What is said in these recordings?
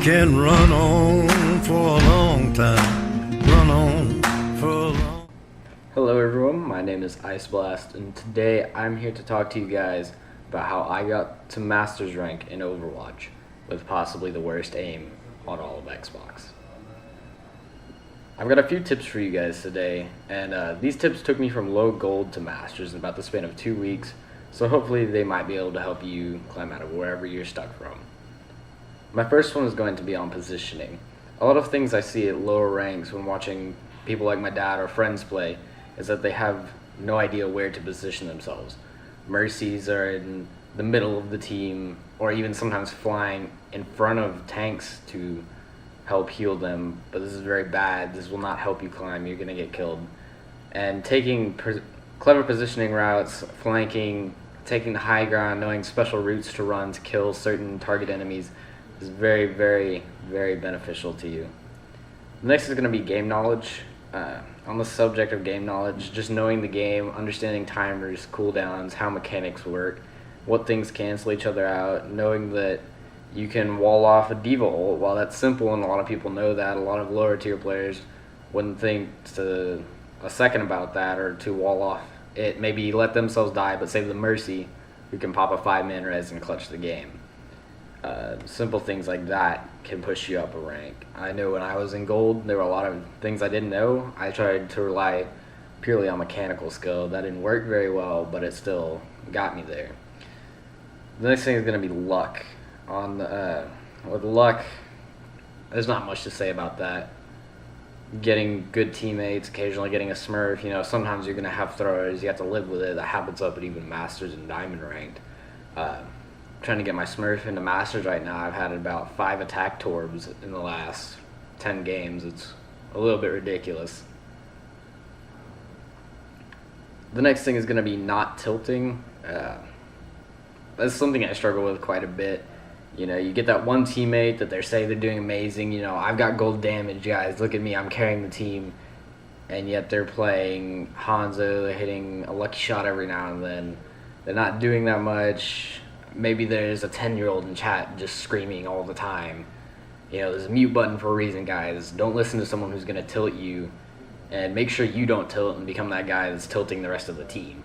can run on for a long time. Run on for a long. Hello everyone, my name is Iceblast, and today I'm here to talk to you guys about how I got to Masters rank in Overwatch with possibly the worst aim on all of Xbox. I've got a few tips for you guys today, and these tips took me from low gold to Masters in about the span of 2 weeks, so hopefully they might be able to help you climb out of wherever you're stuck from. My first one is going to be on positioning. A lot of things I see at lower ranks when watching people like my dad or friends play is that they have no idea where to position themselves. Mercies are in the middle of the team, or even sometimes flying in front of tanks to help heal them, but this is very bad. This will not help you climb. You're going to get killed. And taking clever positioning routes, flanking, taking the high ground, knowing special routes to run to kill certain target enemies is very, very, very beneficial to you. Next is going to be game knowledge. On the subject of game knowledge, just knowing the game, understanding timers, cooldowns, how mechanics work, what things cancel each other out, knowing that you can wall off a diva ult. While that's simple and a lot of people know that, a lot of lower tier players wouldn't think to a second about that, or to wall off it, maybe let themselves die but save the Mercy who can pop a 5-man res and clutch the game. Simple things like that can push you up a rank. I know when I was in gold, there were a lot of things I didn't know. I tried to rely purely on mechanical skill. That didn't work very well, but it still got me there. The next thing is going to be luck. With luck, there's not much to say about that. Getting good teammates, occasionally getting a smurf. You know, sometimes you're going to have throwers. You have to live with it. That happens up at even Masters and Diamond ranked. Trying to get my smurf into Masters right now. I've had about 5 attack torbs in the last 10 games. It's a little bit ridiculous. The next thing is going to be not tilting. That's something I struggle with quite a bit. You know, you get that one teammate that they say they're doing amazing. You know, I've got gold damage, guys. Look at me, I'm carrying the team. And yet they're playing Hanzo, they're hitting a lucky shot every now and then. They're not doing that much. Maybe there's a 10-year-old in chat just screaming all the time. You know, there's a mute button for a reason, guys. Don't listen to someone who's going to tilt you, and make sure you don't tilt and become that guy that's tilting the rest of the team.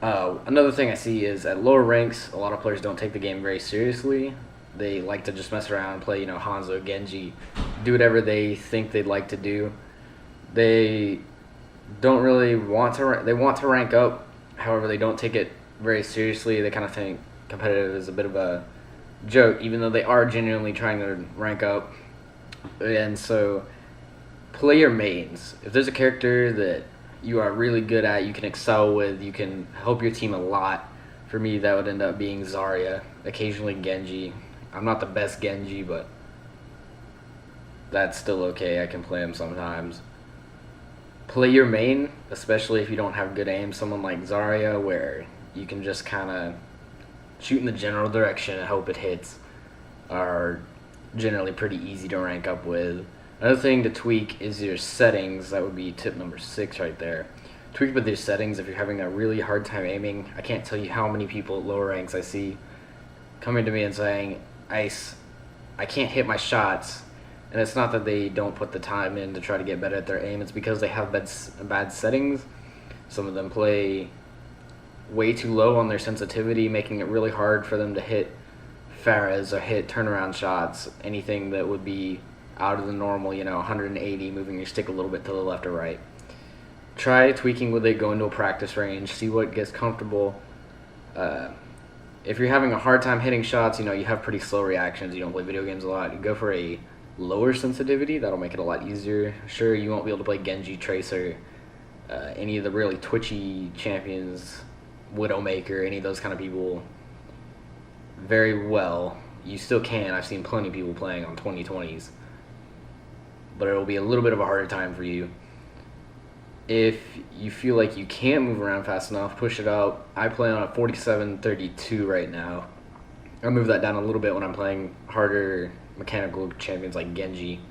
Another thing I see is at lower ranks, a lot of players don't take the game very seriously. They like to just mess around and play, you know, Hanzo, Genji, do whatever they think they'd like to do. They don't really want to, they want to rank up, however they don't take it very seriously. They kind of think competitive is a bit of a joke, even though they are genuinely trying to rank up. And so play your mains. If there's a character that you are really good at, you can excel with, you can help your team a lot. For me, that would end up being Zarya, occasionally Genji. I'm not the best Genji, but that's still okay. I can play him sometimes. Play your main, especially if you don't have good aim. Someone like Zarya, where you can just kind of shoot in the general direction and hope it hits, are generally pretty easy to rank up with. Another thing to tweak is your settings. That would be tip number 6 right there. Tweak with your settings if you're having a really hard time aiming. I can't tell you how many people at lower ranks I see coming to me and saying, Ice, I can't hit my shots. And it's not that they don't put the time in to try to get better at their aim. It's because they have bad settings. Some of them play way too low on their sensitivity, making it really hard for them to hit Pharahs or hit turnaround shots, anything that would be out of the normal, you know, 180, moving your stick a little bit to the left or right. Try tweaking with it, go into a practice range, see what gets comfortable. If you're having a hard time hitting shots, you know, you have pretty slow reactions, you don't play video games a lot, you go for a lower sensitivity, that'll make it a lot easier. Sure, you won't be able to play Genji, Tracer, any of the really twitchy champions, Widowmaker, any of those kind of people very well. You still can. I've seen plenty of people playing on 2020s. But it'll be a little bit of a harder time for you. If you feel like you can't move around fast enough, push it up. I play on a 47-32 right now. I move that down a little bit when I'm playing harder mechanical champions like Genji.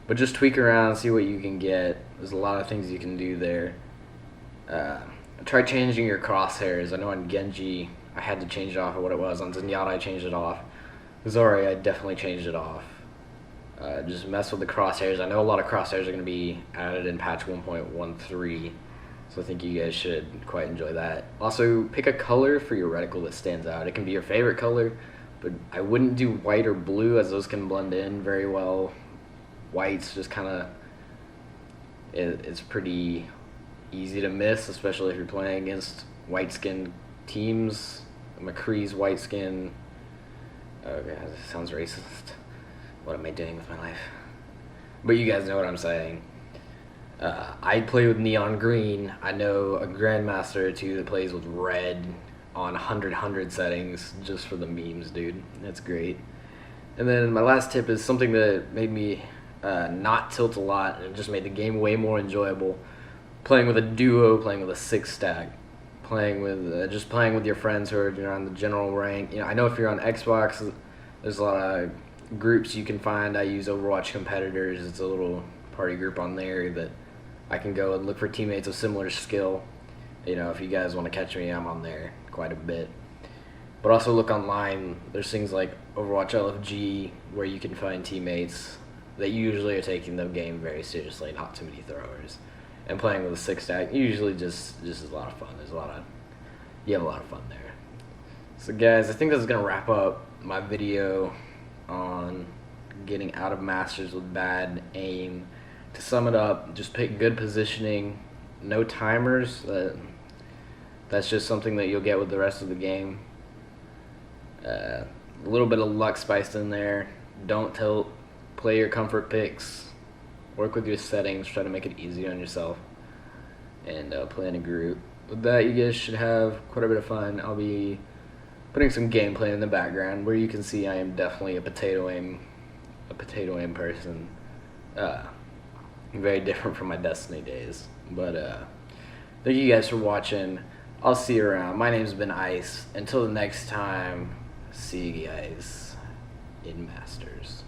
But just tweak around, see what you can get. There's a lot of things you can do there. Try changing your crosshairs. I know on Genji I had to change it off of what it was. On Zenyatta I changed it off. Sorry, I definitely changed it off. Just mess with the crosshairs. I know a lot of crosshairs are going to be added in patch 1.13, so I think you guys should quite enjoy that. Also, pick a color for your reticle that stands out. It can be your favorite color, but I wouldn't do white or blue, as those can blend in very well. White's just kind of, it's pretty easy to miss, especially if you're playing against white skin teams. McCree's white skin. Okay, that sounds racist. What am I doing with my life? But you guys know what I'm saying. I play with neon green. I know a grandmaster or two that plays with red on 100 settings just for the memes, dude. That's great. And then my last tip is something that made me not tilt a lot, and it just made the game way more enjoyable. Playing with a duo, playing with a 6-stack, playing with just playing with your friends who are on the general rank. You know, I know if you're on Xbox, there's a lot of groups you can find. I use Overwatch competitors. It's a little party group on there that I can go and look for teammates of similar skill. You know, if you guys want to catch me, I'm on there quite a bit. But also look online. There's things like Overwatch LFG where you can find teammates that usually are taking the game very seriously, not too many throwers. And playing with a 6-stack usually just is a lot of fun. You have a lot of fun there. So guys, I think that's gonna wrap up my video on getting out of Masters with bad aim. To sum it up, just pick good positioning, no timers. That's just something that you'll get with the rest of the game. A little bit of luck spiced in there. Don't tilt. Play your comfort picks. Work with your settings. Try to make it easy on yourself. And play in a group. With that, you guys should have quite a bit of fun. I'll be putting some gameplay in the background where you can see I am definitely a potato aim person. Very different from my Destiny days. But thank you guys for watching. I'll see you around. My name's been Ice. Until the next time, see you guys in Masters.